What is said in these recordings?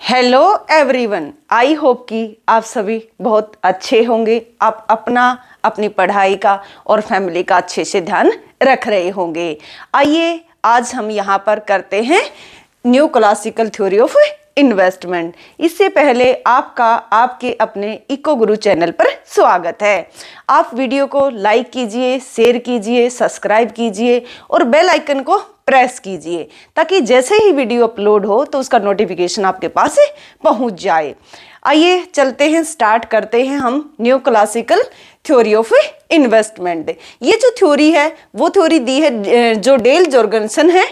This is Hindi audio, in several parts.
हेलो एवरीवन, आई होप कि आप सभी बहुत अच्छे होंगे। आप अपनी पढ़ाई का और फैमिली का अच्छे से ध्यान रख रहे होंगे। आइए आज हम यहाँ पर करते हैं new classical theory of investment. इससे पहले आपके अपने इको गुरु चैनल पर स्वागत है। आप वीडियो को लाइक कीजिए, शेयर कीजिए, सब्सक्राइब कीजिए और बेल आइकन को प्रेस कीजिए ताकि जैसे ही वीडियो अपलोड हो तो उसका नोटिफिकेशन आपके पास पहुंच जाए। आइए चलते हैं, स्टार्ट करते हैं हम new classical theory of investment. ये जो थ्योरी है वो थ्योरी दी है जो डेल जॉर्गनसन है।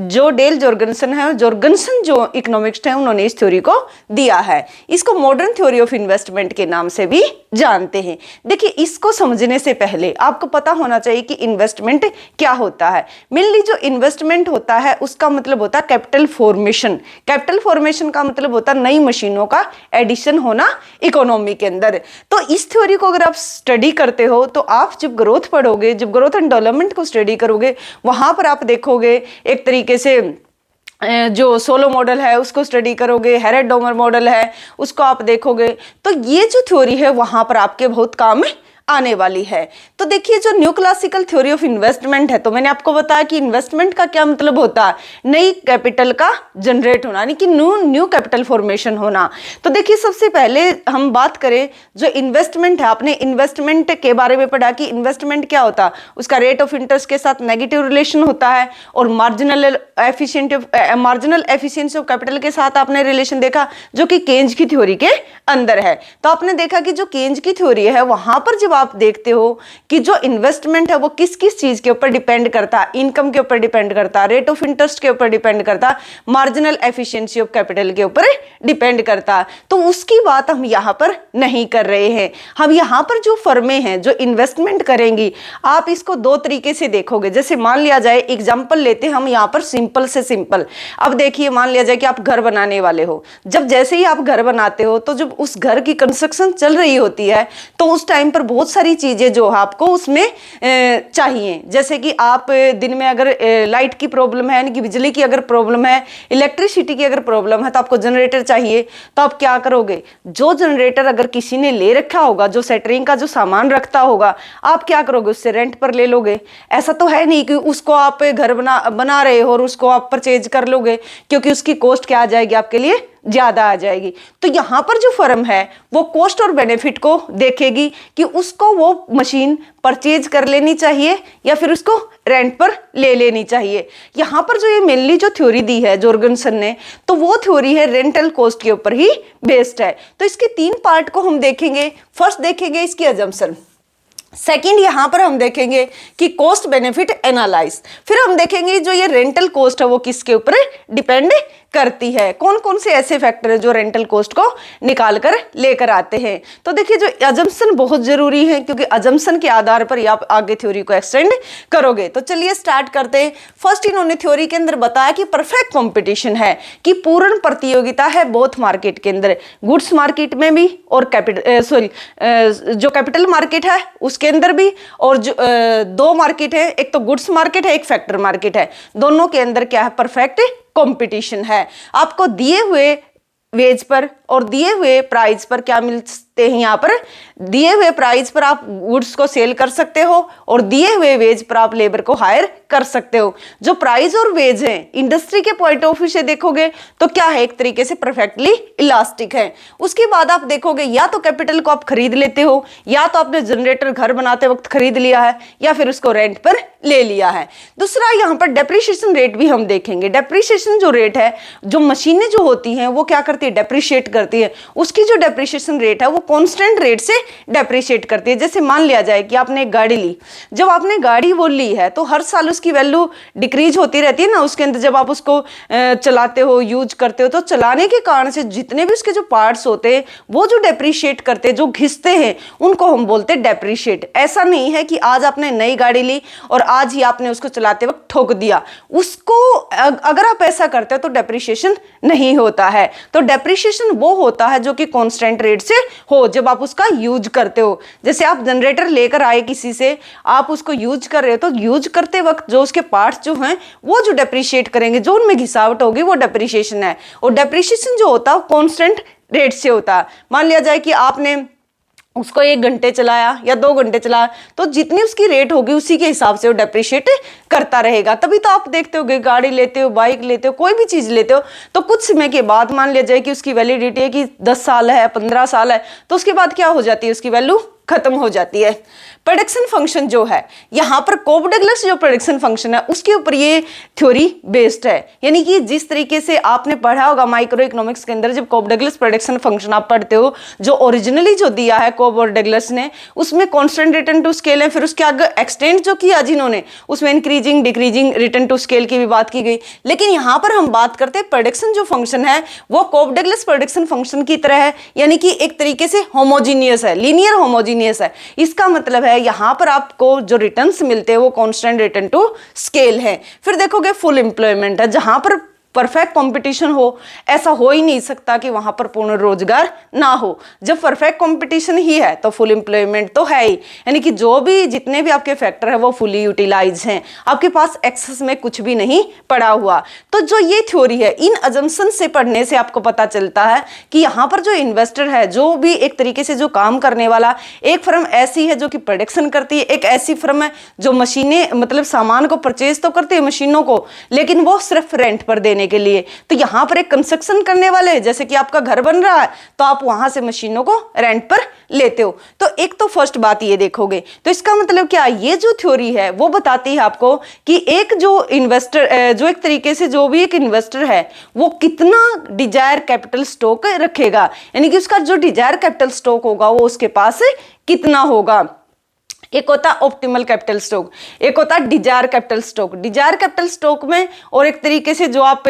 जॉर्गनसन जो इकोनॉमिक्स है उन्होंने इस थ्योरी को दिया है। इसको मॉडर्न थ्योरी ऑफ इन्वेस्टमेंट के नाम से भी जानते हैं। देखिए, इसको समझने से पहले आपको पता होना चाहिए कि इन्वेस्टमेंट क्या होता है। मेनली जो इन्वेस्टमेंट होता है उसका मतलब होता है कैपिटल फॉर्मेशन। कैपिटल फॉर्मेशन का मतलब होता है नई मशीनों का एडिशन होना इकोनॉमी के अंदर। तो इस थ्योरी को अगर आप स्टडी करते हो तो आप जब ग्रोथ पढ़ोगे, जब ग्रोथ एंड डेवलपमेंट को स्टडी करोगे, वहां पर आप देखोगे एक तरीके से जो सोलो मॉडल है उसको स्टडी करोगे, हेरेड डोमर मॉडल है उसको आप देखोगे, तो ये जो थ्योरी है वहां पर आपके बहुत काम आने वाली है। तो देखिए, जो new classical theory of investment है, तो मैंने आपको बताया कि इन्वेस्टमेंट का क्या मतलब होता है, नई कैपिटल का जनरेट होना, यानी कि न्यू कैपिटल फॉर्मेशन होना। तो देखिए, सबसे पहले हम बात करें जो इन्वेस्टमेंट है, आपने इन्वेस्टमेंट के बारे में पढ़ा कि इन्वेस्टमेंट क्या होता है, उसका रेट ऑफ इंटरेस्ट के साथ नेगेटिव रिलेशन होता है और मार्जिनल एफिशिएंसी ऑफ कैपिटल के साथ आपने रिलेशन देखा जो कि केन्ज की थ्योरी के अंदर है। तो आपने देखा कि जो केन्ज की थ्योरी है वहां पर जब आप देखते हो कि जो इन्वेस्टमेंट है वो किस किस चीज के ऊपर डिपेंड करता है, इनकम के ऊपर डिपेंड करता है, रेट ऑफ इंटरेस्ट के ऊपर डिपेंड करता है, मार्जिनल एफिशिएंसी ऑफ कैपिटल के ऊपर डिपेंड करता है। तो उसकी बात हम यहां पर नहीं कर रहे हैं। हम यहां पर जो फर्में हैं जो इन्वेस्टमेंट करेंगी, आप इसको दो तरीके से देखोगे। जैसे मान लिया जाए, एग्जाम्पल लेते हैं हम यहां पर सिंपल से सिंपल। अब देखिए, मान लिया जाए कि आप घर बनाने वाले हो। जब जैसे ही आप घर बनाते हो तो जब उस घर की कंस्ट्रक्शन चल रही होती है तो उस टाइम पर बहुत सारी चीजें जो आपको उसमें चाहिए। जैसे कि आप दिन में अगर लाइट की प्रॉब्लम है, यानी कि बिजली की अगर प्रॉब्लम है, इलेक्ट्रिसिटी की अगर प्रॉब्लम है, तो आपको जनरेटर चाहिए। तो आप क्या करोगे, जो जनरेटर अगर किसी ने ले रखा होगा, जो सेटरिंग का जो सामान रखता होगा, आप क्या करोगे, उससे रेंट पर ले लोगे। ऐसा तो है नहीं कि उसको आप घर बना रहे हो और उसको आप परचेज कर लोगे, क्योंकि उसकी कॉस्ट क्या आ जाएगी, आपके लिए ज्यादा आ जाएगी। तो यहां पर जो फर्म है वो कॉस्ट और बेनिफिट को देखेगी कि उसको वो मशीन परचेज कर लेनी चाहिए या फिर उसको रेंट पर ले लेनी चाहिए। यहां पर जो ये मेनली जो थ्योरी दी है जॉर्गनसन ने, तो वो थ्योरी है रेंटल कॉस्ट के ऊपर ही बेस्ड है। तो इसके तीन पार्ट को हम देखेंगे। फर्स्ट देखेंगे इसकी अजम्पशन, सेकंड यहां पर हम देखेंगे कि कॉस्ट बेनिफिट एनालाइज, फिर हम देखेंगे जो ये रेंटल कॉस्ट है वो किसके ऊपर डिपेंड करती है, कौन कौन से ऐसे फैक्टर है जो रेंटल कॉस्ट को निकाल कर लेकर आते हैं। तो देखिए, जो अजम्पशन बहुत जरूरी है, क्योंकि अजम्पशन के आधार पर आप आगे थ्योरी को एक्सटेंड करोगे। तो चलिए स्टार्ट करते हैं। फर्स्ट इन्होंने थ्योरी के अंदर बताया कि परफेक्ट कंपटीशन है, कि पूर्ण प्रतियोगिता है बोथ मार्केट के अंदर, गुड्स मार्केट में भी और जो कैपिटल मार्केट है उसके अंदर भी, और जो दो मार्केट है, एक तो गुड्स मार्केट है, एक फैक्टर मार्केट है, दोनों के अंदर क्या है, परफेक्ट कंपटीशन है। आपको दिए हुए वेज पर और दिए हुए प्राइस पर क्या मिलते हैं, यहाँ पर दिए हुए प्राइस पर आप गुड्स को सेल कर सकते हो और दिए हुए वेज पर आप लेबर को हायर कर सकते हो। जो प्राइस और वेज है इंडस्ट्री के पॉइंट ऑफ व्यू से देखोगे तो क्या है, एक तरीके से परफेक्टली इलास्टिक है। उसके बाद आप देखोगे या तो कैपिटल को आप खरीद लेते हो, या तो आपने जनरेटर घर बनाते वक्त खरीद लिया है, या फिर उसको रेंट पर ले लिया है। दूसरा यहाँ पर डेप्रिसिएशन रेट भी हम देखेंगे। डेप्रिसिएशन जो रेट है, जो मशीनें जो होती हैं वो क्या करती है, डेप्रिशिएट करती है। उसकी जो डेप्रिसिएशन रेट है वो कांस्टेंट रेट से डेप्रिशिएट करती है। जैसे मान लिया जाए कि आपने एक गाड़ी ली, जब आपने गाड़ी वो ली है तो हर साल उसकी वैल्यू डिक्रीज होती रहती है ना, उसके अंदर जब आप उसको चलाते हो, यूज करते हो, तो चलाने के कारण से जितने भी उसके जो पार्ट्स होते हैं वो जो डेप्रिशिएट करते हैं, जो घिसते हैं, उनको हम बोलते हैं डेप्रिशिएट। ऐसा नहीं है कि आज आपने नई गाड़ी ली और आज ही आपने उसको चलाते वक्त ठोक दिया, उसको अगर आप ऐसा करते हो तो डेप्रिशिएशन नहीं होता है। तो डेप्रिशिएशन वो होता है जो कि कांस्टेंट रेट से हो जब आप उसका यूज करते हो। जैसे आप जनरेटर लेकर आए किसी से, आप उसको यूज कर रहे हो, तो यूज करते वक्त जो उसके पार्ट्स जो हैं वो जो डेप्रिशिएट करेंगे, जो उनमें घिसावट होगी वो डेप्रिशिएशन है। और डेप्रिशिएशन जो होता है वो कॉन्स्टेंट रेट से होता है। मान लिया जाए कि आपने उसको 1 घंटे चलाया या 2 घंटे चलाया, तो जितनी उसकी रेट होगी उसी के हिसाब से वो डेप्रिशिएट करता रहेगा। तभी तो आप देखते हो गाड़ी लेते हो, बाइक लेते हो, कोई भी चीज लेते हो, तो कुछ समय के बाद मान लिया जाए कि उसकी वैलिडिटी है कि 10 साल है, 15 साल है, तो उसके बाद क्या हो जाती है, उसकी वैल्यू खत्म हो जाती है। प्रेडिक्शन फंक्शन जो है, यहां पर कोब डगलस जो प्रेडिक्शन फंक्शन है उसके ऊपर ये थ्योरी बेस्ड है। यानी कि जिस तरीके से आपने पढ़ा होगा माइक्रो इकोनॉमिक्स के अंदर, जब कोब डगलस प्रेडिक्शन फंक्शन आप पढ़ते हो, जो ओरिजिनली जो दिया है कोब और डगलस ने, उसमें कांस्टेंट रिटर्न टू स्केल है, फिर उसके आगे एक्सटेंड जो किया जिन्होंने, उसमें increasing decreasing return to scale की भी बात की गई। लेकिन यहां पर हम बात करते हैं प्रेडिक्शन जो फंक्शन है वो कोब डगलस प्रेडिक्शन फंक्शन की तरह है, यानी कि एक तरीके से होमोजीनियस है, लीनियर होमोजीनियस है। इसका मतलब है यहां पर आपको जो रिटर्न्स मिलते हैं वो कांस्टेंट रिटर्न टू स्केल है। फिर देखोगे फुल एम्प्लॉयमेंट है, जहां पर परफेक्ट कंपटीशन हो, ऐसा हो ही नहीं सकता कि वहां पर पूर्ण रोजगार ना हो। जब परफेक्ट कंपटीशन ही है तो फुल एम्प्लॉयमेंट तो है ही, यानी कि जो भी जितने भी आपके फैक्टर है वो फुली यूटिलाइज हैं, आपके पास एक्सेस में कुछ भी नहीं पड़ा हुआ। तो जो ये थ्योरी है, इन अजम्पशन से पढ़ने से आपको पता चलता है कि यहाँ पर जो इन्वेस्टर है, जो भी एक तरीके से जो काम करने वाला, एक फर्म ऐसी है जो कि प्रोडक्शन करती है, एक ऐसी फर्म है जो मशीनें मतलब सामान को परचेज तो करती है मशीनों को, लेकिन वो सिर्फ रेंट पर देने के लिए। तो यहां पर एक कंस्ट्रक्शन करने वाले, जैसे कि आपका घर बन रहा है तो आप वहां से मशीनों को रेंट पर लेते हो। तो एक तो फर्स्ट बात ये देखोगे, तो इसका मतलब क्या, ये जो थ्योरी है वो बताती है आपको कि एक जो इन्वेस्टर, जो एक तरीके से जो भी एक इन्वेस्टर है वो कितना डिजायर कैपिटल स्टॉक रखेगा, यानी कि उसका जो डिजायर कैपिटल स्टॉक होगा वो उसके पास कितना होगा। एक होता है ऑप्टिमल कैपिटल स्टॉक, एक होता है desire capital stock. Desire capital stock में और एक तरीके से जो आप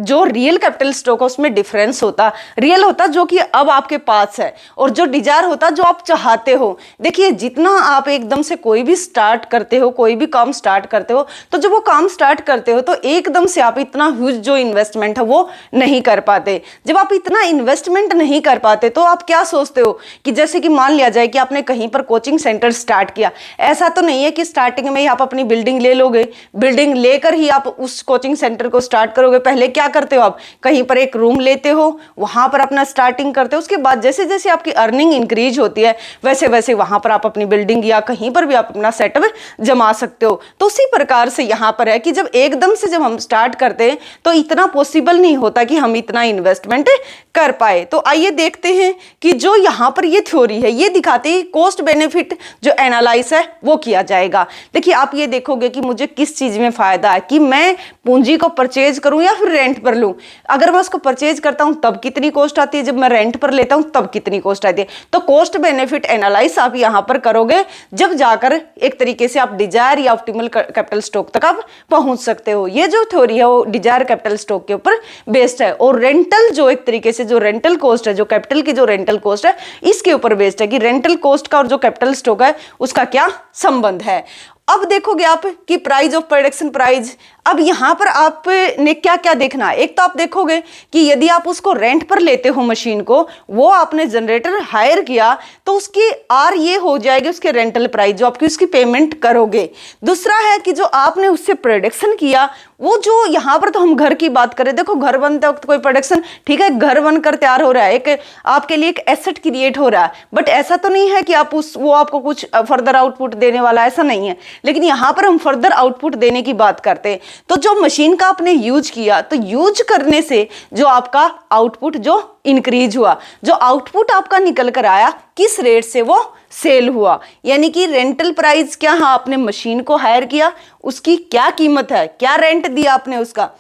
जो रियल कैपिटल स्टॉक है उसमें डिफरेंस होता। रियल होता जो कि अब आपके पास है, और जो डिजायर होता जो आप चाहते हो। देखिए जितना आप एकदम से कोई भी स्टार्ट करते हो, कोई भी काम स्टार्ट करते हो, तो जब वो काम स्टार्ट करते हो तो एकदम से आप इतना ह्यूज जो इन्वेस्टमेंट है वो नहीं कर पाते। जब आप इतना इन्वेस्टमेंट नहीं कर पाते तो आप क्या सोचते हो कि जैसे कि मान लिया जाए कि आपने कहीं पर कोचिंग सेंटर स्टार्ट किया, ऐसा तो नहीं है कि स्टार्टिंग में ही आप अपनी बिल्डिंग ले लोगे, बिल्डिंग लेकर ही आप उस कोचिंग सेंटर को स्टार्ट करोगे। पहले क्या करते हो, आप कहीं पर एक रूम लेते हो, वहां पर अपना स्टार्टिंग करते हो, उसके बाद जैसे जैसे आपकी अर्निंग इंक्रीज होती है वैसे वैसे वहां पर आप अपनी बिल्डिंग या कहीं पर भी आप अपना सेटअप जमा सकते हो। तो उसी प्रकार से यहां पर है कि जब एकदम से जब हम स्टार्ट करते हैं तो इतना पॉसिबल नहीं होता कि हम इतना इन्वेस्टमेंट कर पाए। तो आइए देखते हैं कि जो यहां पर ये थ्योरी है ये दिखाती है कॉस्ट बेनिफिट जो एनालाइज है वो किया जाएगा। देखिए आप ये देखोगे कि मुझे किस चीज में फायदा है, कि मैं पूंजी को परचेज करूं या फिर रेंट पर लूं। अगर मैं उसको परचेज करता हूं तब कितनी कॉस्ट आती है, जब मैं रेंट पर लेता हूं तब कितनी कॉस्ट आती है। तो कॉस्ट बेनिफिट एनालाइज आप यहां पर करोगे, जब जाकर एक तरीके से आप डिजायर या ऑप्टिमल कैपिटल स्टॉक तक आप पहुंच सकते हो। ये जो थ्योरी है वो डिजायर कैपिटल स्टॉक के ऊपर बेस्ड है, और रेंटल जो एक तरीके से जो रेंटल कॉस्ट है, जो कैपिटल की जो रेंटल कॉस्ट है इसके ऊपर बेस्ड है कि रेंटल कॉस्ट का और जो कैपिटल स्टॉक है उसका क्या संबंध है। अब देखोगे आप कि प्राइस ऑफ प्रोडक्शन प्राइस, अब यहां पर आपने क्या क्या देखना है। एक तो आप देखोगे कि यदि आप उसको रेंट पर लेते हो मशीन को, वो आपने जनरेटर हायर किया तो उसकी आर ये हो जाएगी उसके रेंटल प्राइस जो आपकी उसकी पेमेंट करोगे। दूसरा है कि जो आपने उससे प्रोडक्शन किया वो जो यहाँ पर तो हम घर की बात करें, देखो घर बनते वक्त कोई प्रोडक्शन, ठीक है घर बनकर तैयार हो रहा है, एक आपके लिए एक एसेट क्रिएट हो रहा है, बट ऐसा तो नहीं है कि आप वो आपको कुछ फर्दर आउटपुट देने वाला, ऐसा नहीं है। लेकिन यहाँ पर हम फर्दर आउटपुट देने की बात करते हैं। तो जो मशीन का आपने यूज किया, तो यूज करने से जो आपका आउटपुट जो इंक्रीज हुआ, जो आउटपुट आपका निकल कर आया किस रेट से वो सेल हुआ, यानी कि रेंटल प्राइस क्या, हाँ आपने मशीन को हायर किया उसकी क्या कीमत है, क्या रेंट दिया आपने उसका,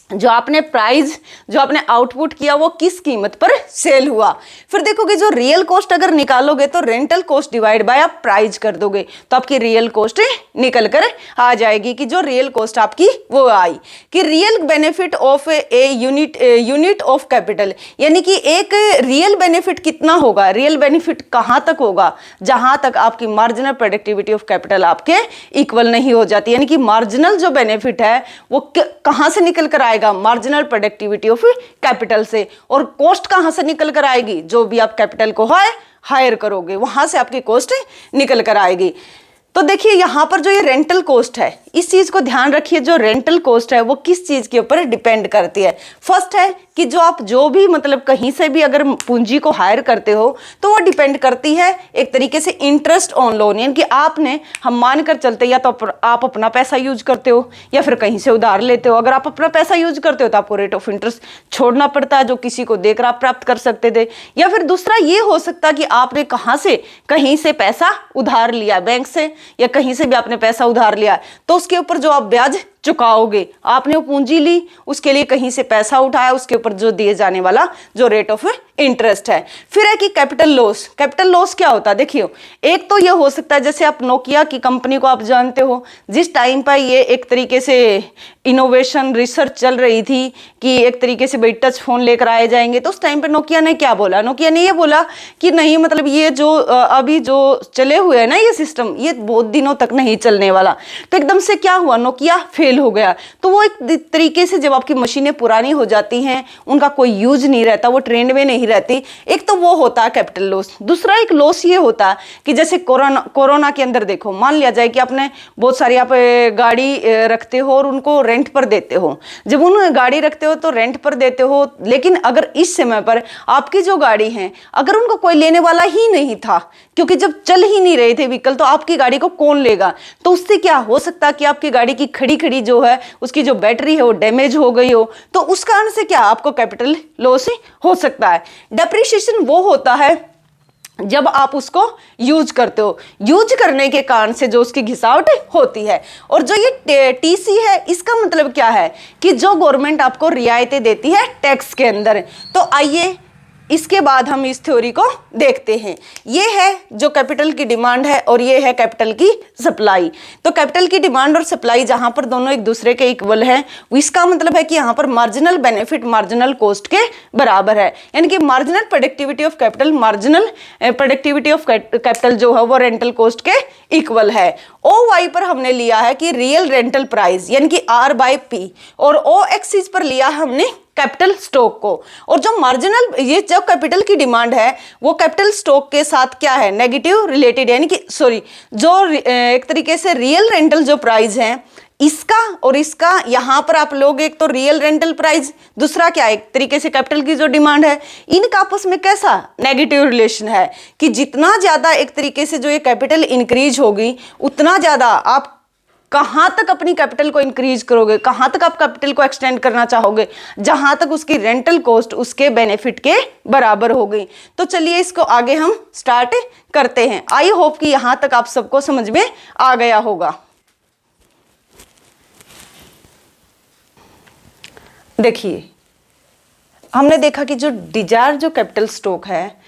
जो आपने प्राइस जो आपने आउटपुट किया वो किस कीमत पर सेल हुआ। फिर देखोगे जो रियल कॉस्ट अगर निकालोगे तो रेंटल कॉस्ट डिवाइड बाय आप प्राइस कर दोगे तो आपकी रियल कॉस्ट निकल कर आ जाएगी, कि जो रियल कॉस्ट आपकी वो आई कि real benefit of a unit of capital, यानी कि एक रियल बेनिफिट कितना होगा, रियल बेनिफिट कहां तक होगा, जहां तक आपकी मार्जिनल प्रोडक्टिविटी ऑफ कैपिटल आपके इक्वल नहीं हो जाती, यानी कि मार्जिनल जो बेनिफिट है वो कहां से निकल कर आएगा? मार्जिनल प्रोडक्टिविटी ऑफ कैपिटल से। और कॉस्ट कहाँ से निकल कर आएगी? जो भी आप कैपिटल को हायर करोगे वहां से आपकी कॉस्ट निकल कर आएगी। तो देखिए यहाँ पर जो ये रेंटल कॉस्ट है, इस चीज को ध्यान रखिए, जो रेंटल कॉस्ट है वो किस चीज के ऊपर डिपेंड करती है। फर्स्ट है कि जो आप जो भी मतलब कहीं से भी अगर पूंजी को हायर करते हो तो वो डिपेंड करती है एक तरीके से इंटरेस्ट ऑन लोन, यानी कि आपने, हम मान कर चलते या तो आप अपना पैसा यूज करते हो या फिर कहीं से उधार लेते हो। अगर आप अपना पैसा यूज करते हो तो आपको रेट ऑफ इंटरेस्ट छोड़ना पड़ता है जो किसी को देकर आप प्राप्त कर सकते थे। या फिर दूसरा ये हो सकता कि आपने कहीं से पैसा उधार लिया, बैंक से या कहीं से भी आपने पैसा उधार लिया, तो उसके ऊपर जो आप ब्याज चुकाओगे, आपने वो पूंजी ली, उसके लिए कहीं से पैसा उठाया, उसके ऊपर जो दिए जाने वाला जो रेट ऑफ इंटरेस्ट है। फिर है कि कैपिटल लॉस। कैपिटल लॉस क्या होता है? देखिए, एक तो ये हो सकता है जैसे आप नोकिया की कंपनी को आप जानते हो, जिस टाइम पर ये एक तरीके से इनोवेशन रिसर्च चल रही थी कि एक तरीके से भाई टच फोन लेकर आए जाएंगे, तो उस टाइम पे नोकिया ने क्या बोला? नोकिया ने ये बोला कि नहीं, मतलब ये जो अभी जो चले हुए है ना ये सिस्टम, ये बहुत दिनों तक नहीं चलने वाला। तो एकदम से क्या हुआ? नोकिया फेल हो गया। तो वो एक तरीके से जब आपकी मशीनें पुरानी हो जाती हैं, उनका कोई यूज नहीं रहता, वो ट्रेंड में नहीं रहती, एक तो वो होता है कैपिटल लॉस। दूसरा एक लॉस ये होता है कि जैसे कोरोना के अंदर देखो, मान लिया जाए कि आपने बहुत सारी आप गाड़ी रखते हो और उनको रेंट पर देते हो। जब उन गाड़ी रखते हो तो रेंट पर देते हो, लेकिन अगर इस समय पर आपकी जो गाड़ी है अगर उनको कोई लेने वाला ही नहीं था, क्योंकि जब चल ही नहीं रहे थे व्हीकल, तो आपकी गाड़ी को कौन लेगा? तो उससे क्या हो सकता है कि आपकी गाड़ी की खड़ी खड़ी जो है उसकी जो बैटरी है वो डैमेज हो गई हो, तो उस कारण से क्या आपको कैपिटल लॉस हो सकता है। डेप्रिसिएशन वो होता है जब आप उसको यूज करते हो, यूज करने के कारण से जो उसकी घिसावट होती है। और जो ये टीसी है, इसका मतलब क्या है कि जो गवर्नमेंट आपको रियायतें देती है टैक्स के अंदर। तो आइए इसके बाद हम इस थ्योरी को देखते हैं। ये है जो कैपिटल की डिमांड है और ये है कैपिटल की सप्लाई। तो कैपिटल की डिमांड और सप्लाई जहां पर दोनों एक दूसरे के इक्वल है, इसका मतलब है कि यहाँ पर मार्जिनल बेनिफिट मार्जिनल कॉस्ट के बराबर है, यानी कि marginal productivity of capital marginal productivity of capital जो है वो रेंटल कॉस्ट के इक्वल है। ओ वाई पर हमने लिया है कि रियल रेंटल प्राइस, यानी कि आर बाई पी, और ओ एक्सिस पर लिया हमने कैपिटल स्टॉक को। और जो मार्जिनल, ये जो कैपिटल की डिमांड है वो कैपिटल स्टॉक के साथ क्या है? नेगेटिव रिलेटेड, यानी कि जो एक तरीके से रियल रेंटल जो प्राइस है इसका और इसका, यहां पर आप लोग एक तो रियल रेंटल प्राइस, दूसरा क्या है एक तरीके से कैपिटल की जो डिमांड है, इनका आपस में कैसा नेगेटिव रिलेशन है कि जितना ज्यादा एक तरीके से जो ये कैपिटल इंक्रीज होगी उतना ज्यादा आप कहाँ तक अपनी कैपिटल को इंक्रीज करोगे, कहाँ तक आप कैपिटल को एक्सटेंड करना चाहोगे, जहां तक उसकी रेंटल कॉस्ट उसके बेनिफिट के बराबर हो गई। तो चलिए इसको आगे हम स्टार्ट करते हैं। आई होप कि यहां तक आप सबको समझ में आ गया होगा। देखिए, हमने देखा कि जो डिजायर जो कैपिटल स्टॉक है,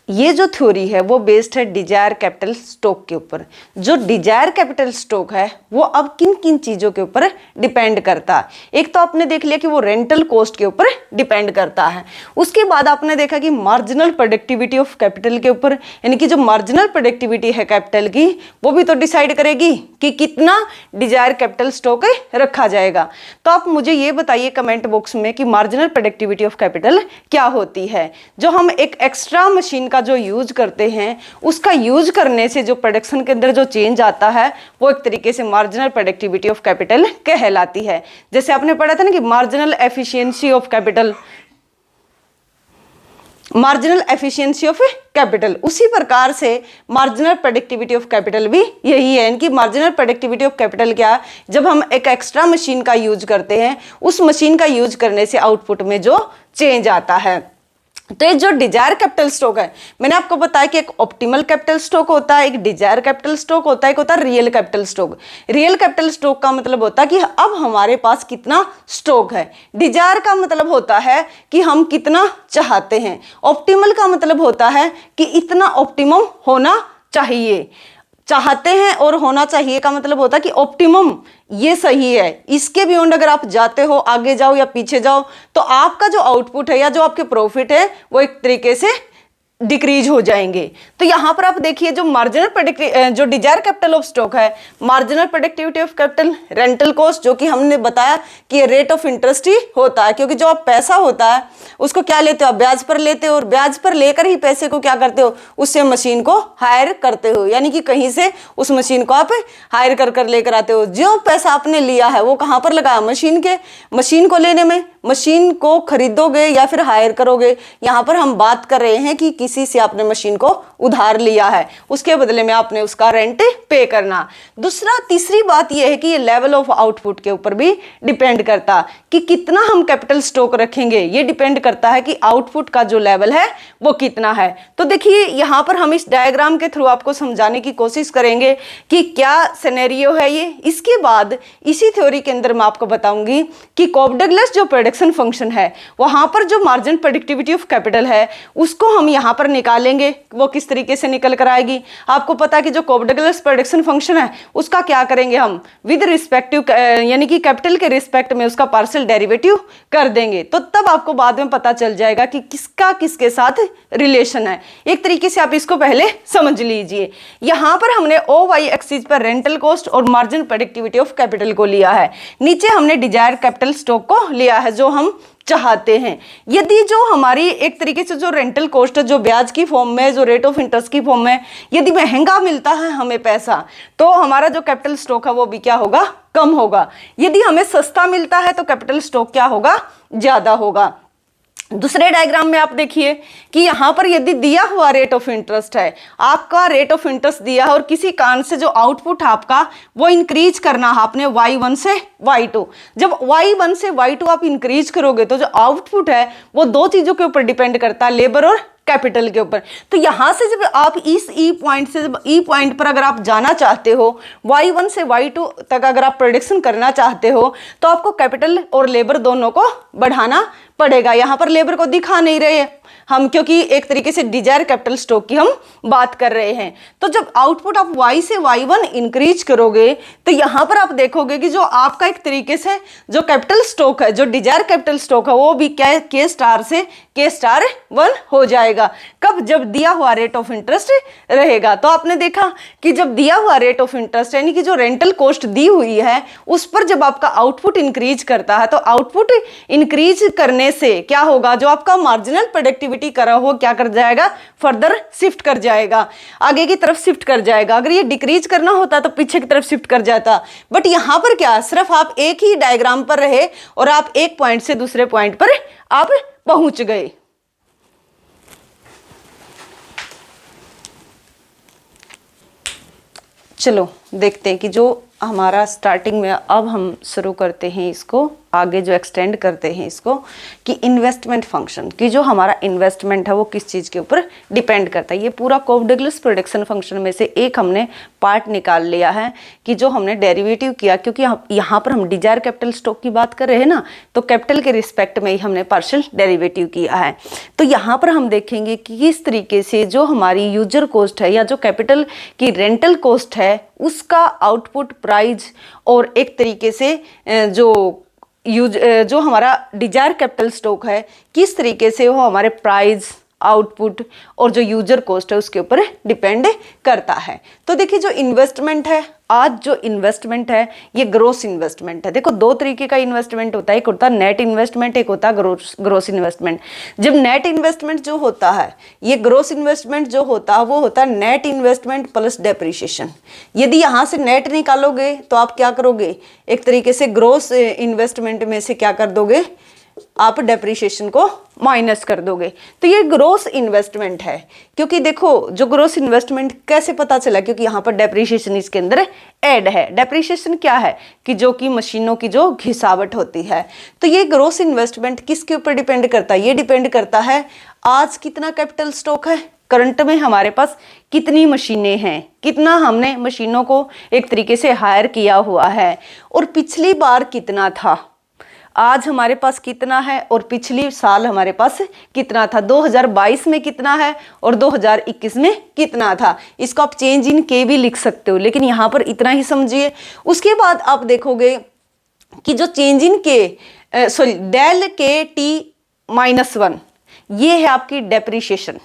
ये जो थ्योरी है वो बेस्ड है डिजायर कैपिटल स्टॉक के ऊपर। जो डिजायर कैपिटल स्टॉक है वो अब किन किन चीजों के ऊपर डिपेंड करता है? एक तो आपने देख लिया कि वो रेंटल कॉस्ट के ऊपर डिपेंड करता है। उसके बाद आपने देखा कि मार्जिनल प्रोडक्टिविटी ऑफ कैपिटल के ऊपर, यानी कि जो मार्जिनल प्रोडक्टिविटी है कैपिटल की वो भी तो डिसाइड करेगी कि कितना डिजायर कैपिटल स्टॉक रखा जाएगा। तो आप मुझे ये बताइए कमेंट बॉक्स में कि मार्जिनल प्रोडक्टिविटी ऑफ कैपिटल क्या होती है। जो हम एक एक्स्ट्रा मशीन का जो यूज करते हैं उसका यूज करने से जो प्रोडक्शन के अंदर जो चेंज आता है वो एक तरीके से मार्जिनल प्रोडक्टिविटी ऑफ कैपिटल कहलाती है। जैसे आपने पढ़ा था ना कि marginal efficiency of capital, marginal efficiency of capital, उसी प्रकार से मार्जिनल प्रोडक्टिविटी ऑफ कैपिटल भी यही है। इनकी मार्जिनल प्रोडक्टिविटी ऑफ कैपिटल क्या? जब हम एक एक्स्ट्रा मशीन का यूज करते हैं, उस मशीन का यूज करने से आउटपुट में जो चेंज आता है। तो ये जो डिजायर कैपिटल स्टॉक है, मैंने आपको बताया कि एक ऑप्टिमल कैपिटल स्टॉक होता है, एक डिजायर कैपिटल स्टॉक होता है, एक होता है real capital stock. Real capital stock का मतलब होता है कि अब हमारे पास कितना स्टॉक है। डिजायर का मतलब होता है कि हम कितना चाहते हैं। ऑप्टिमल का मतलब होता है कि इतना ऑप्टिमम होना चाहिए। चाहते हैं और होना चाहिए का मतलब होता है कि ऑप्टिमम ये सही है, इसके बियॉन्ड अगर आप जाते हो, आगे जाओ या पीछे जाओ, तो आपका जो आउटपुट है या जो आपके प्रॉफिट है वो एक तरीके से डिक्रीज हो जाएंगे। तो यहाँ पर आप देखिए जो जो डिजायर कैपिटल ऑफ स्टॉक है, marginal productivity of capital, rental cost, जो कि हमने बताया कि ये रेट ऑफ इंटरेस्ट ही होता है, क्योंकि जो आप पैसा होता है उसको क्या लेते हो, आप ब्याज पर लेते हो, और ब्याज पर लेकर ही पैसे को क्या करते हो, उससे मशीन को हायर करते हो, यानी कि कहीं से उस मशीन को आप हायर कर लेकर आते हो। जो पैसा आपने लिया है वो कहाँ पर लगाया, मशीन को लेने में, मशीन को खरीदोगे या फिर हायर करोगे। यहाँ पर हम बात कर रहे हैं कि किसी से आपने मशीन को उधार लिया है, उसके बदले में आपने उसका रेंट पे करना। तीसरी बात यह है कि ये लेवल ऑफ आउटपुट के ऊपर भी डिपेंड करता कि कितना हम कैपिटल स्टॉक रखेंगे, ये डिपेंड करता है कि आउटपुट का जो लेवल है वो कितना है। तो देखिए यहाँ पर हम इस डायग्राम के थ्रू आपको समझाने की कोशिश करेंगे कि क्या सिनेरियो है ये। इसके बाद इसी थ्योरी के अंदर मैं आपको बताऊंगी कि कॉफ-डगलस जो प्रोडक्शन फंक्शन है, वहां पर जो मार्जिन प्रोडक्टिविटी ऑफ कैपिटल है उसको हम यहाँ पर निकालेंगे, वो किस तरीके से निकल कर आएगी। आपको पता है कि जो कॉफ-डगलस प्रोडक्शन फंक्शन है उसका क्या करेंगे हम, विद रिस्पेक्टिव यानी कि कैपिटल के रिस्पेक्ट में उसका पार्शियल डेरिवेटिव कर देंगे। तो तब आपको बाद में पता चल जाएगा कि किसका किसके साथ रिलेशन है। एक तरीके से आप इसको पहले समझ लीजिए। यहाँ पर हमने OY एक्सिस पर रेंटल कॉस्ट और मार्जिन प्रोडक्टिविटी ऑफ कैपिटल को लिया है, नीचे हमने डिजायर कैपिटल स्टॉक को लिया है जो हम चाहते हैं। यदि जो हमारी एक तरीके से जो रेंटल कॉस्ट है, जो ब्याज की फॉर्म में, जो रेट ऑफ इंटरेस्ट की फॉर्म में यदि महंगा मिलता है हमें पैसा, तो हमारा जो कैपिटल स्टॉक है वो भी क्या होगा, कम होगा। यदि हमें सस्ता मिलता है तो कैपिटल स्टॉक क्या होगा, ज्यादा होगा। दूसरे डायग्राम में आप देखिए कि यहाँ पर यदि दिया हुआ रेट ऑफ इंटरेस्ट है, आपका रेट ऑफ इंटरेस्ट दिया है और किसी कारण से जो आउटपुट है आपका वो इंक्रीज करना है आपने y1 से y2। जब y1 से y2 आप इंक्रीज करोगे तो जो आउटपुट है वो दो चीजों के ऊपर डिपेंड करता है, लेबर और कैपिटल के ऊपर। तो यहां से जब आप इस ई पॉइंट से, जब ई पॉइंट पर अगर आप जाना चाहते हो, y1 से y2 तक अगर आप प्रोडक्शन करना चाहते हो, तो आपको कैपिटल और लेबर दोनों को बढ़ाना पड़ेगा। यहां पर लेबर को दिखा नहीं रहे हम, क्योंकि एक तरीके से डिजायर कैपिटल स्टॉक की हम बात कर रहे हैं। तो जब आउटपुट आप y से y1 इंक्रीज करोगे तो यहां पर आप देखोगे कि जो आपका एक तरीके से जो कैपिटल स्टॉक है, जो डिजायर कैपिटल स्टॉक है, वो भी क्या K स्टार से K*1 हो जाएगा। कब, जब दिया हुआ रेट ऑफ इंटरेस्ट रहेगा। तो आपने देखा कि जब दिया हुआ रेट ऑफ इंटरेस्ट यानी कि जो रेंटल कॉस्ट दी हुई है उस पर जब आपका आउटपुट इंक्रीज करता है, तो आउटपुट इंक्रीज करने से क्या होगा, जो आपका मार्जिनल प्रोडक्टिविटी करा हो क्या कर जाएगा, फर्दर शिफ्ट कर जाएगा, आगे की तरफ शिफ्ट कर जाएगा। अगर ये डिक्रीज करना होता तो पीछे की तरफ शिफ्ट कर जाता। बट यहां पर क्या, सिर्फ आप एक ही डायग्राम पर रहे और आप एक पॉइंट से दूसरे पॉइंट पर आप पहुंच गए। चलो देखते हैं कि जो हमारा स्टार्टिंग में, अब हम शुरू करते हैं इसको आगे, जो एक्सटेंड करते हैं इसको कि इन्वेस्टमेंट फंक्शन, कि जो हमारा इन्वेस्टमेंट है वो किस चीज़ के ऊपर डिपेंड करता है। ये पूरा कॉफ-डगलस प्रोडक्शन फंक्शन में से एक हमने पार्ट निकाल लिया है कि जो हमने डेरिवेटिव किया, क्योंकि यहाँ पर हम डिजायर कैपिटल स्टॉक की बात कर रहे हैं ना, तो कैपिटल के रिस्पेक्ट में ही हमने पार्शियल डेरिवेटिव किया है। तो यहाँ पर हम देखेंगे कि किस तरीके से जो हमारी यूजर कॉस्ट है या जो कैपिटल की रेंटल कॉस्ट है उसका आउटपुट प्राइस और एक तरीके से जो हमारा डिजायर कैपिटल स्टॉक है किस तरीके से वो हमारे प्राइस, आउटपुट और जो यूजर कॉस्ट है उसके ऊपर डिपेंड करता है। तो देखिए जो इन्वेस्टमेंट है, आज जो इन्वेस्टमेंट है ये ग्रोस इन्वेस्टमेंट है। देखो दो तरीके का इन्वेस्टमेंट होता है, एक होता है नेट इन्वेस्टमेंट, एक होता है ग्रोस इन्वेस्टमेंट। जब नेट इन्वेस्टमेंट जो होता है, ये ग्रोस इन्वेस्टमेंट जो होता है वो होता है नेट इन्वेस्टमेंट प्लस डेप्रिसिएशन। यदि यहाँ से नेट निकालोगे तो आप क्या करोगे, एक तरीके से ग्रोस इन्वेस्टमेंट में से क्या कर दोगे, आप डेप्रिसिएशन को माइनस कर दोगे। तो ये ग्रोस इन्वेस्टमेंट है। क्योंकि देखो जो ग्रोस इन्वेस्टमेंट कैसे पता चला, क्योंकि यहाँ पर डेप्रिसिएशन इसके अंदर ऐड है। डेप्रिसिएशन क्या है कि जो कि मशीनों की जो घिसावट होती है। तो ये ग्रोस इन्वेस्टमेंट किसके ऊपर डिपेंड करता है, ये डिपेंड करता है आज कितना कैपिटल स्टॉक है, करंट में हमारे पास कितनी मशीनें हैं, कितना हमने मशीनों को एक तरीके से हायर किया हुआ है, और पिछली बार कितना था, आज हमारे पास कितना है और पिछली साल हमारे पास कितना था, 2022 में कितना है और 2021 में कितना था। इसको आप चेंज इन के भी लिख सकते हो, लेकिन यहाँ पर इतना ही समझिए। उसके बाद आप देखोगे कि जो चेंज इन के डेल के टी -1 ये है आपकी डेप्रिसिएशन।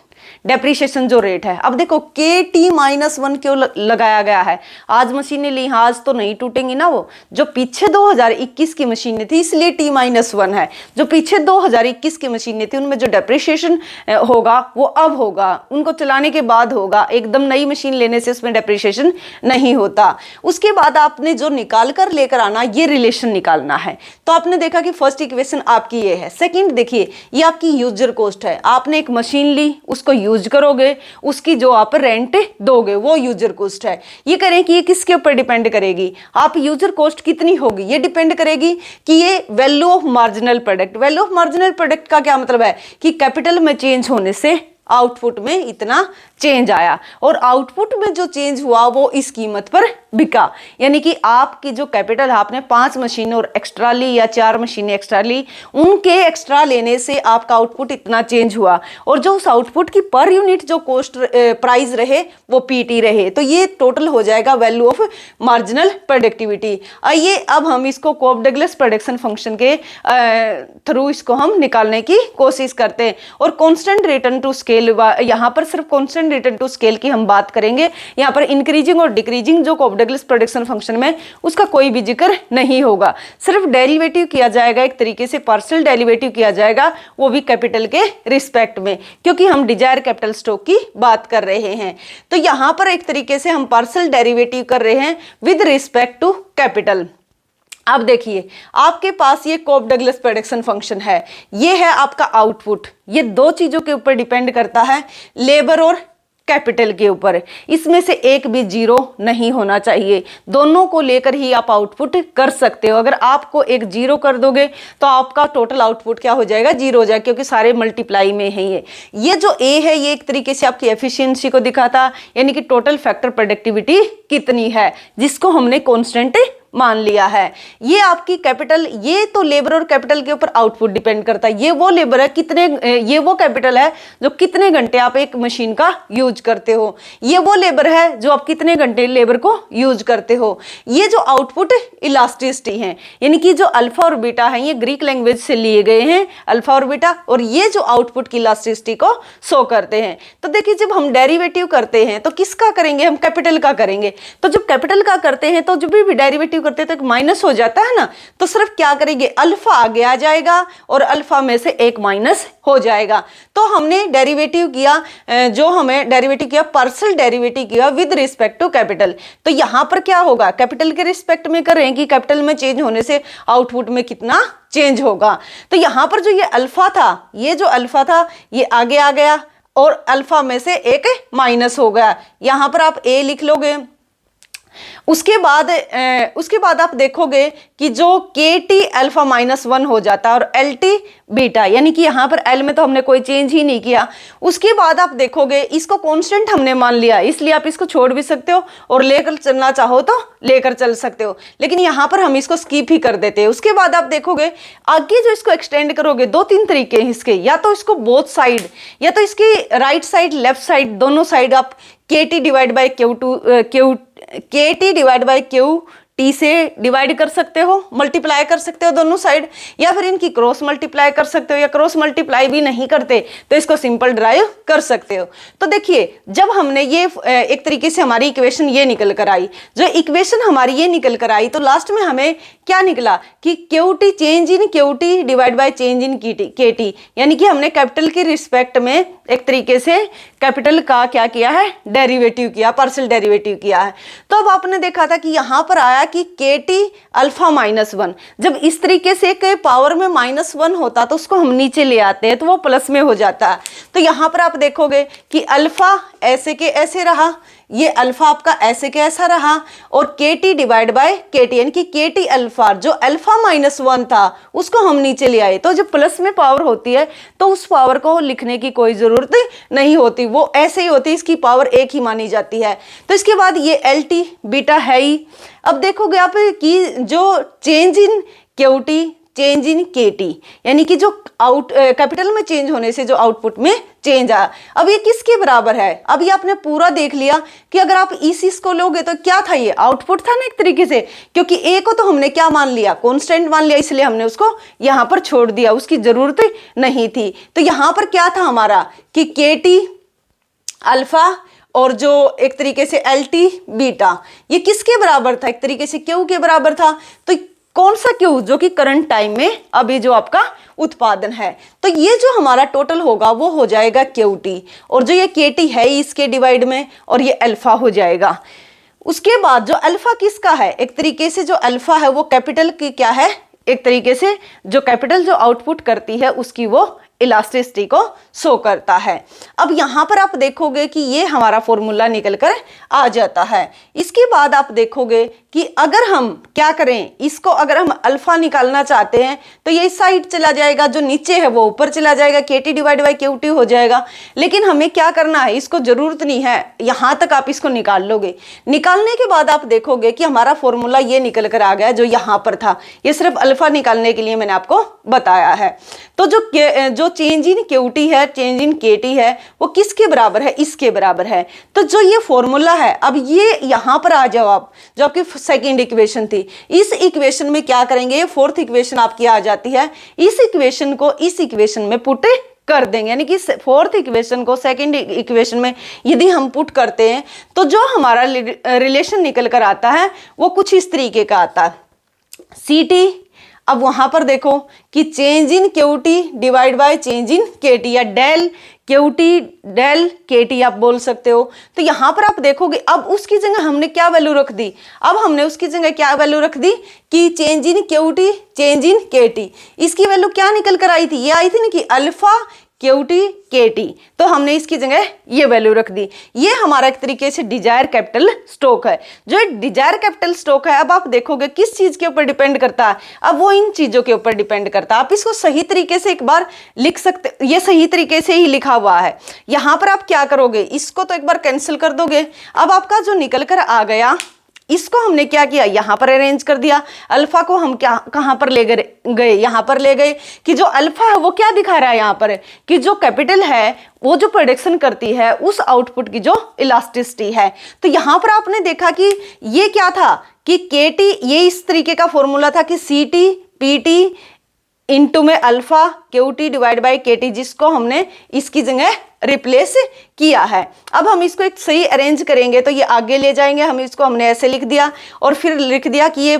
डेप्रीशिएशन जो रेट है। अब देखो KT-1 क्यों लगाया गया है, आज मशीनें ली, आज तो नहीं टूटेंगी ना वो, जो पीछे 2021 की मशीनें थी इसलिए T-1 है, जो पीछे 2021 की मशीनें थी उनमें जो डेप्रीशिएशन होगा वो अब होगा, उनको चलाने के बाद होगा, एकदम नई मशीन लेने से उसमें डेप्रीशिएशन नहीं होता। उसके बाद आपने जो निकाल कर लेकर आना, ये रिलेशन निकालना है। तो आपने देखा कि फर्स्ट इक्वेशन आपकी ये है। सेकंड देखिए, ये आपकी यूजर कॉस्ट है, आपने एक मशीन ली, उसको यूज करोगे, उसकी जो आप रेंट दोगे वो यूजर कॉस्ट है। ये करें कि ये किसके ऊपर डिपेंड करेगी, आप यूजर कॉस्ट कितनी होगी ये डिपेंड करेगी कि ये value of marginal product. Value of marginal product का क्या मतलब है कि कैपिटल में चेंज होने से आउटपुट में इतना चेंज आया, और आउटपुट में जो चेंज हुआ वो इस कीमत पर बिका। यानी कि आपकी जो कैपिटल है, आपने 5 मशीनें और एक्स्ट्रा ली या 4 मशीनें एक्स्ट्रा ली, उनके एक्स्ट्रा लेने से आपका आउटपुट इतना चेंज हुआ, और जो उस आउटपुट की पर यूनिट जो कॉस्ट प्राइस रहे वो PT रहे, तो ये टोटल हो जाएगा वैल्यू ऑफ मार्जिनल प्रोडक्टिविटी। आइए अब हम इसको कोप डगलस प्रोडक्शन फंक्शन के थ्रू इसको हम निकालने की कोशिश करते हैं। और कॉन्स्टेंट रिटर्न टू स्केल, यहाँ पर सिर्फ कॉन्स्टेंट रिटर्न टू स्केल की हम बात करेंगे, यहाँ पर इंक्रीजिंग और डिक्रीजिंग जो कोप डगलस प्रोडक्शन फंक्शन में उसका कोई भी जिक्र नहीं होगा, सिर्फ डेरिवेटिव किया जाएगा, एक तरीके से पार्शियल डेरिवेटिव किया जाएगा, वो भी कैपिटल के रिस्पेक्ट में, क्योंकि हम डिजायर कैपिटल स्टॉक की बात कर रहे हैं। तो यहाँ पर एक तरीके से हम पार्शियल डेरिवेटिव कर रहे हैं विद रिस्पेक्ट टू कैपिटल। अब देखिए, आपके पास ये कोप डगलस प्रोडक्शन फंक्शन है, ये है आपका आउटपुट, ये 2 चीजों के ऊपर डिपेंड करता है, लेबर और कैपिटल के ऊपर, इसमें से एक भी 0 नहीं होना चाहिए, दोनों को लेकर ही आप आउटपुट कर सकते हो। अगर आपको एक 0 कर दोगे तो आपका टोटल आउटपुट क्या हो जाएगा, 0 हो जाएगा, क्योंकि सारे मल्टीप्लाई में है। ये जो A है ये एक तरीके से आपकी एफिशिएंसी को दिखाता, यानी कि टोटल फैक्टर प्रोडक्टिविटी कितनी है, जिसको हमने कॉन्स्टेंट मान लिया है। ये आपकी कैपिटल, ये तो लेबर और कैपिटल के ऊपर आउटपुट डिपेंड करता है। ये वो लेबर है कितने, ये वो कैपिटल है जो कितने घंटे आप एक मशीन का यूज करते हो, ये वो लेबर है जो आप कितने घंटे लेबर को यूज करते हो। ये जो आउटपुट इलास्टिसिटी है, यानी कि जो अल्फा और बीटा है, ये ग्रीक लैंग्वेज से लिए गए हैं अल्फा और बीटा, और ये जो आउटपुट की इलास्टिसिटी को शो करते हैं। तो देखिए, जब हम डेरिवेटिव करते हैं तो किसका करेंगे, हम कैपिटल का करेंगे। तो जब कैपिटल का करते हैं तो जब भी डेरिवेटिव करते हैं तो एक माइनस हो जाता है ना, तो सिर्फ क्या करेंगे, अल्फा आगे आ जाएगा और अल्फा में से एक माइनस हो जाएगा। तो हमने डेरिवेटिव किया, जो हमें डेरिवेटिव किया, पार्शियल डेरिवेटिव किया विद रिस्पेक्ट टू कैपिटल। तो यहां पर क्या होगा, कैपिटल के रिस्पेक्ट में करें कि कैपिटल में चेंज होने से आउटपुट में कितना चेंज होगा। तो यहां पर जो ये अल्फा था, ये जो अल्फा था ये आगे आ गया और अल्फा में से एक माइनस हो गया। यहां पर आप A लिख लोगे। उसके बाद आप देखोगे कि जो KT अल्फा -1 हो जाता है और LT बीटा, यानी कि यहाँ पर L में तो हमने कोई चेंज ही नहीं किया। उसके बाद आप देखोगे इसको कांस्टेंट हमने मान लिया, इसलिए आप इसको छोड़ भी सकते हो और लेकर चलना चाहो तो लेकर चल सकते हो, लेकिन यहाँ पर हम इसको स्किप ही कर देते हैं। उसके बाद आप देखोगे आगे जो इसको एक्सटेंड करोगे, 2-3 तरीके हैं इसके, या तो इसको बोथ साइड, या तो इसकी राइट साइड लेफ्ट साइड दोनों साइड आप KT डिवाइड बाई QT से डिवाइड कर सकते हो, मल्टीप्लाई कर सकते हो दोनों साइड, या फिर इनकी क्रॉस मल्टीप्लाई कर सकते हो, या क्रॉस मल्टीप्लाई भी नहीं करते तो इसको सिंपल ड्राइव कर सकते हो। तो देखिए, जब हमने ये एक तरीके से हमारी इक्वेशन ये निकल कर आई, जो इक्वेशन हमारी ये निकल कर आई, तो लास्ट में हमें क्या निकला कि QT change in QT divide by change in KT, यानी कि हमने कैपिटल के रिस्पेक्ट में एक तरीके से कैपिटल का क्या किया है, डेरिवेटिव किया, पार्शियल डेरिवेटिव किया है। तो अब आपने देखा था कि यहाँ पर आया कि KT अल्फा -1, जब इस तरीके से के पावर में -1 होता तो उसको हम नीचे ले आते हैं तो वो प्लस में हो जाता है। तो यहाँ पर आप देखोगे कि अल्फा ऐसे के ऐसे रहा, ये अल्फा आपका ऐसे के ऐसा रहा, और KT डिवाइड बाय KT, यानी कि KT अल्फा, जो अल्फा -1 था उसको हम नीचे ले आए। तो जब प्लस में पावर होती है तो उस पावर को लिखने की कोई जरूरत नहीं होती, वो ऐसे ही होती है, इसकी पावर एक ही मानी जाती है। तो इसके बाद ये LT बीटा है ही। अब देखोगे आप कि जो change in QT change in KT, यानी कि जो कैपिटल में चेंज होने से जो आउटपुट में चेंज आया, अब ये किसके बराबर है। अब ये आपने पूरा देख लिया कि अगर आप इस को लोगे तो क्या था, ये आउटपुट था ना एक तरीके से, क्योंकि A को तो हमने क्या मान लिया, कांस्टेंट मान लिया, इसलिए हमने उसको यहाँ पर छोड़ दिया, उसकी जरूरत नहीं थी। तो यहाँ पर क्या था हमारा कि KT अल्फा और जो एक तरीके से एल टी बीटा, ये किसके बराबर था? एक तरीके से क्यू के बराबर था। तो कौन सा क्यू? जो कि करंट टाइम में अभी जो आपका उत्पादन है। तो ये जो हमारा टोटल होगा वो हो जाएगा क्यू टी, और जो ये के टी है इसके डिवाइड में, और ये अल्फा हो जाएगा। उसके बाद जो अल्फा किसका है? एक तरीके से जो अल्फा है वो कैपिटल की क्या है? एक तरीके से जो कैपिटल जो आउटपुट करती है उसकी वो इलास्टिसिटी को शो करता है। अब यहाँ पर आप देखोगे कि ये हमारा फॉर्मूला निकल कर आ जाता है। इसके बाद आप देखोगे कि अगर हम क्या करें, इसको अगर हम अल्फा निकालना चाहते हैं तो ये इस साइड चला जाएगा, जो नीचे है वो ऊपर चला जाएगा, के T divide by Q T हो जाएगा। लेकिन हमें क्या करना है, इसको जरूरत नहीं है, यहाँ तक आप इसको निकाल लोगे। निकालने के बाद आप देखोगे कि हमारा फॉर्मूला ये निकल कर आ गया जो यहाँ पर था। ये सिर्फ अल्फा निकालने के लिए मैंने आपको बताया है। तो जो चेंज इन क्यूटी है, चेंज इन केटी है, वो किसके बराबर है? इसके बराबर है। तो जो ये फॉर्मूला है, अब ये यहाँ पर आ जाओ आप, जो आपकी सेकंड इक्वेशन थी, इस इक्वेशन में क्या करेंगे? ये फोर्थ इक्वेशन आपकी आ जाती है। इस इक्वेशन को इस इक्वेशन में पुट कर देंगे, यानी कि फोर्थ इक्वेशन को सेकंड इक्वेशन में यदि हम पुट करते हैं तो जो हमारा रिलेशन निकल कर आता है वो कुछ इस तरीके का आता है, सी टी। अब वहां पर देखो कि change in QT divide by change in KT, या डेल क्यूटी डेल केटी आप बोल सकते हो। तो यहां पर आप देखोगे अब उसकी जगह हमने क्या वैल्यू रख दी? अब हमने उसकी जगह क्या वैल्यू रख दी कि change in QT change in KT. इसकी वैल्यू क्या निकल कर आई थी? ये आई थी ना कि अल्फा क्यूटी केटी, तो हमने इसकी जगह ये वैल्यू रख दी। ये हमारा एक तरीके से डिजायर कैपिटल स्टॉक है। जो डिजायर कैपिटल स्टॉक है, अब आप देखोगे किस चीज के ऊपर डिपेंड करता है? अब वो इन चीजों के ऊपर डिपेंड करता है। आप इसको सही तरीके से एक बार लिख सकते, ये सही तरीके से ही लिखा हुआ है। यहां पर आप क्या करोगे, इसको तो एक बार कैंसिल कर दोगे। अब आपका जो निकल कर आ गया, इसको हमने क्या किया? यहाँ पर अरेंज कर दिया। अल्फा को हम क्या कहाँ पर ले गए? यहाँ पर ले गए कि जो अल्फा है वो क्या दिखा रहा है यहाँ पर कि जो कैपिटल है वो जो प्रोडक्शन करती है उस आउटपुट की जो इलास्टिसिटी है। तो यहाँ पर आपने देखा कि ये क्या था कि के टी, ये इस तरीके का फॉर्मूला था कि C T P T into में alpha Q T divide by K T, जिसको हमने इसकी जगह रिप्लेस किया है। अब हम इसको एक सही अरेंज करेंगे तो ये आगे ले जाएंगे। हम इसको हमने ऐसे लिख दिया और फिर लिख दिया कि ये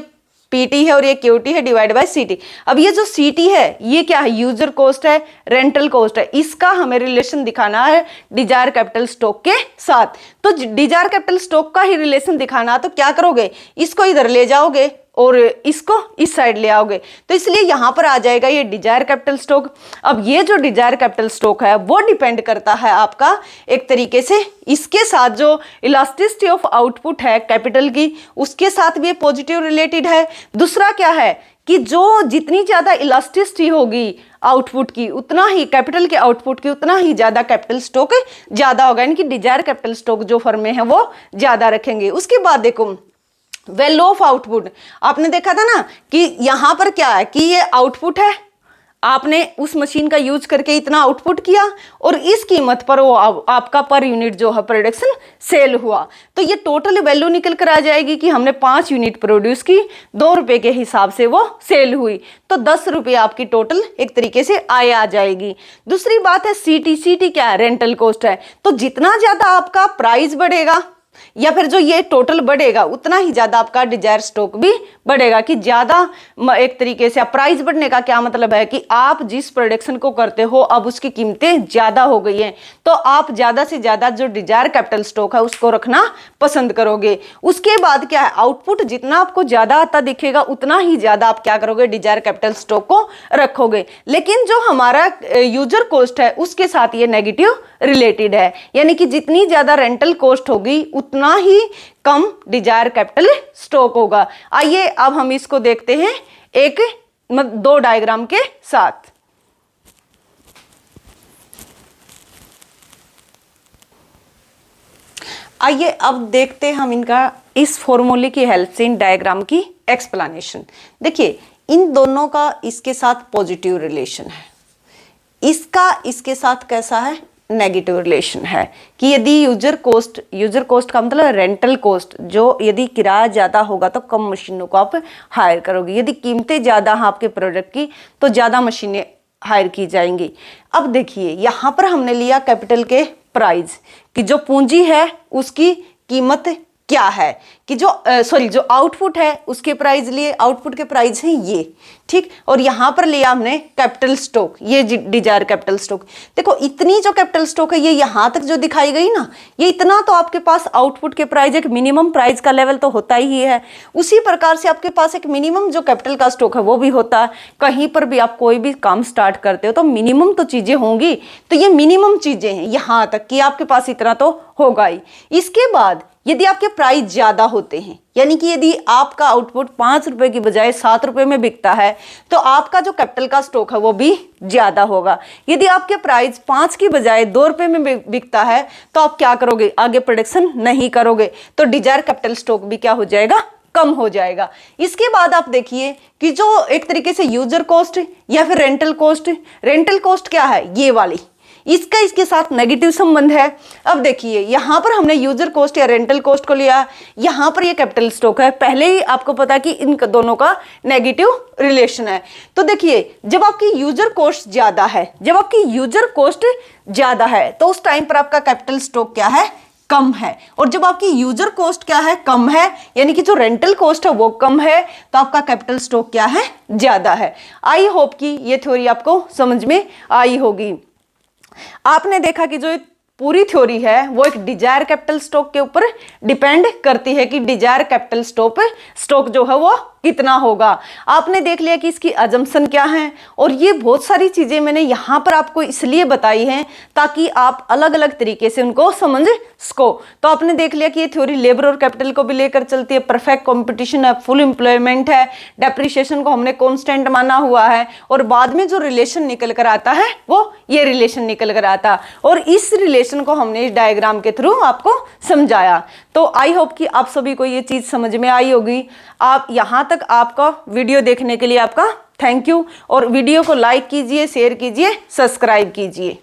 पीटी है और ये क्यूटी है डिवाइड बाय सीटी। अब ये जो सीटी है ये क्या है? यूजर कॉस्ट है, रेंटल कॉस्ट है। इसका हमें रिलेशन दिखाना है डिजायर कैपिटल स्टॉक के साथ। तो डिजायर कैपिटल स्टॉक का ही रिलेशन दिखाना, तो क्या करोगे? इसको इधर ले जाओगे और इसको इस साइड ले आओगे, तो इसलिए यहां पर आ जाएगा ये डिजायर कैपिटल स्टॉक। अब ये जो डिजायर कैपिटल स्टॉक है वो डिपेंड करता है आपका एक तरीके से इसके साथ जो इलास्टिसिटी ऑफ आउटपुट है कैपिटल की, उसके साथ भी पॉजिटिव रिलेटेड है। दूसरा क्या है कि जो जितनी ज्यादा इलास्टिसिटी होगी आउटपुट की, उतना ही कैपिटल के आउटपुट की, उतना ही ज्यादा कैपिटल स्टॉक ज्यादा होगा, यानी कि डिजायर कैपिटल स्टॉक जो फर्में हैं वो ज्यादा रखेंगे। उसके बाद देखो वैल्यू ऑफ आउटपुट, आपने देखा था ना कि यहां पर क्या है कि ये आउटपुट है, आपने उस मशीन का यूज करके इतना आउटपुट किया और इस कीमत पर वो आपका पर यूनिट जो है प्रोडक्शन सेल हुआ। तो ये टोटल वैल्यू निकल कर आ जाएगी कि हमने 5 यूनिट प्रोड्यूस की, 2 रुपए के हिसाब से वो सेल हुई, तो 10 रुपये आपकी टोटल एक तरीके से आय आ जाएगी। दूसरी बात है सीटी। सीटी क्या है? रेंटल कॉस्ट है। तो जितना ज्यादा आपका प्राइस बढ़ेगा या फिर जो ये टोटल बढ़ेगा, उतना ही ज्यादा आपका डिजायर स्टॉक भी बढ़ेगा। कि ज्यादा एक तरीके से प्राइस बढ़ने का क्या मतलब है कि आप जिस प्रोडक्शन को करते हो अब उसकी कीमतें ज्यादा हो गई हैं, तो आप ज्यादा से ज्यादा जो डिजायर कैपिटल स्टॉक है उसको रखना पसंद करोगे। उसके बाद क्या है? आउटपुट जितना आपको ज्यादा आता दिखेगा उतना ही ज्यादा आप क्या करोगे? डिजायर कैपिटल स्टॉक को रखोगे। लेकिन जो हमारा यूजर कॉस्ट है उसके साथ ये नेगेटिव रिलेटेड है, यानी कि जितनी ज्यादा रेंटल कॉस्ट होगी उतना ही कम डिजायर कैपिटल स्टॉक होगा। आइए अब हम इसको देखते हैं एक 2 डायग्राम के साथ। आइए अब देखते हैं हम इनका इस फॉर्मूले की हेल्प से इन डायग्राम की एक्सप्लेनेशन। देखिए इन दोनों का इसके साथ पॉजिटिव रिलेशन है, इसका इसके साथ कैसा है? नेगेटिव रिलेशन है। कि यदि यूजर कॉस्ट का मतलब रेंटल कॉस्ट, जो यदि किराया ज़्यादा होगा तो कम मशीनों को आप हायर करोगे, यदि कीमतें ज़्यादा हैं आपके प्रोडक्ट की तो ज़्यादा मशीनें हायर की जाएंगी। अब देखिए यहाँ पर हमने लिया कैपिटल के प्राइस, कि जो पूंजी है उसकी कीमत क्या है, कि जो जो आउटपुट है उसके प्राइस लिए, आउटपुट के प्राइस हैं ये, ठीक। और यहां पर लिया हमने कैपिटल स्टॉक, ये डिजायर कैपिटल स्टॉक। देखो इतनी जो कैपिटल स्टॉक है ये यहां तक जो दिखाई गई ना, ये इतना तो आपके पास आउटपुट के प्राइस, एक मिनिमम प्राइस का लेवल तो होता ही है। उसी प्रकार से आपके पास एक मिनिमम जो कैपिटल का स्टॉक है वो भी होता है। कहीं पर भी आप कोई भी काम स्टार्ट करते हो तो मिनिमम तो चीजें होंगी, तो ये मिनिमम चीजें हैं यहां तक कि आपके पास इतना तो होगा ही। इसके बाद यदि आपके प्राइस ज्यादा होते हैं, यानी कि यदि आपका आउटपुट 5 रुपए की बजाय 7 रुपए में बिकता है तो आपका जो कैपिटल का स्टॉक है वो भी ज्यादा होगा। यदि आपके प्राइस 5 की बजाय 2 रुपए में बिकता है तो आप क्या करोगे, आगे प्रोडक्शन नहीं करोगे, तो डिजायर कैपिटल स्टॉक भी क्या हो जाएगा, कम हो जाएगा। इसके बाद आप देखिए कि जो एक तरीके से यूजर कॉस्ट या फिर रेंटल कॉस्ट क्या है, ये वाली, इसका इसके साथ नेगेटिव संबंध है। अब देखिए यहां पर हमने यूजर कॉस्ट या रेंटल कॉस्ट को लिया, यहां पर ये कैपिटल स्टॉक है, पहले ही आपको पता कि इन दोनों का नेगेटिव रिलेशन है। तो देखिए जब आपकी यूजर कॉस्ट ज्यादा है, तो उस टाइम पर आपका कैपिटल स्टॉक क्या है, कम है। और जब आपकी यूजर कॉस्ट क्या है, कम है, यानी कि जो रेंटल कॉस्ट है वो कम है, तो आपका कैपिटल स्टॉक क्या है, ज्यादा है। आई होप कि ये थ्योरी आपको समझ में आई होगी। आपने देखा कि जो पूरी थ्योरी है वो एक डिजायर कैपिटल स्टॉक के ऊपर डिपेंड करती है कि डिजायर कैपिटल स्टॉक जो है वो कितना होगा। आपने देख लिया कि इसकी अजम्पशन क्या है, और ये बहुत सारी चीजें मैंने यहाँ पर आपको इसलिए बताई हैं ताकि आप अलग अलग तरीके से उनको समझ सको। तो आपने देख लिया कि ये थ्योरी लेबर और कैपिटल को भी लेकर चलती है, परफेक्ट कंपटीशन है, फुल एम्प्लॉयमेंट है, डेप्रिसिएशन को हमने कांस्टेंट माना हुआ है, और बाद में जो रिलेशन निकल कर आता है वो ये रिलेशन निकल कर आता, और इस रिलेशन को हमने इस डायग्राम के थ्रू आपको समझाया। तो आई होप कि आप सभी को ये चीज समझ में आई होगी। आप यहां तक आपका वीडियो देखने के लिए आपका थैंक यू, और वीडियो को लाइक कीजिए, शेयर कीजिए, सब्सक्राइब कीजिए।